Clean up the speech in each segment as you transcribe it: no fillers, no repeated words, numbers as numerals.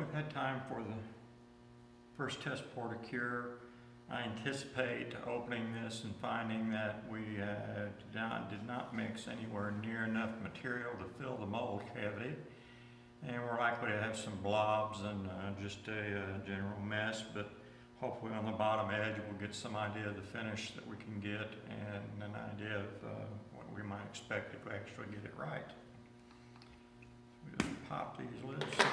we've had time for the first test pour to cure. I anticipate opening this and finding that we did not mix anywhere near enough material to fill the mold cavity. And we're likely to have some blobs and just a general mess, but hopefully on the bottom edge we'll get some idea of the finish that we can get and an idea of what we might expect if we actually get it right. We just pop these lids there.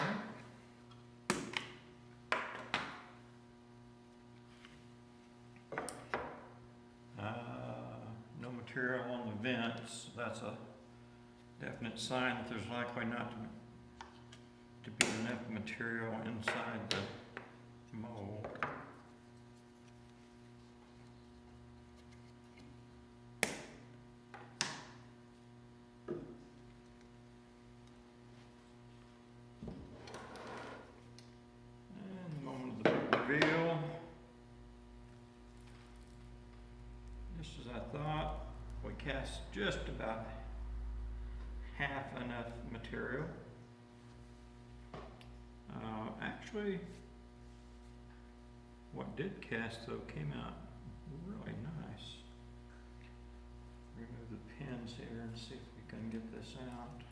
No material on the vents. That's a definite sign that there's likely not to be enough material inside the mold. And the moment of the big reveal. Just as I thought, we cast just about half enough material. Actually, what did cast though came out really nice. Remove the pins here and see if we can get this out.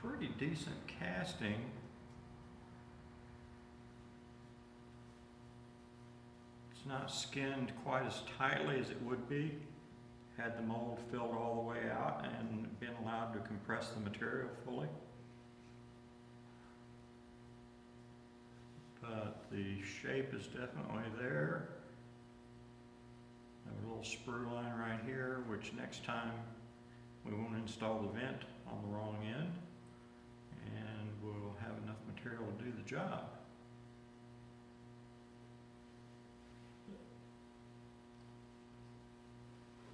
Pretty decent casting. It's not skinned quite as tightly as it would be had the mold filled all the way out and been allowed to compress the material fully. But the shape is definitely there. I have a little sprue line right here, which next time we won't install the vent on the wrong end. And we'll have enough material to do the job.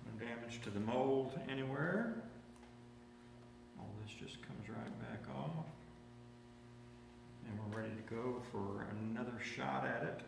No damage to the mold anywhere. All this just comes right back off. And we're ready to go for another shot at it.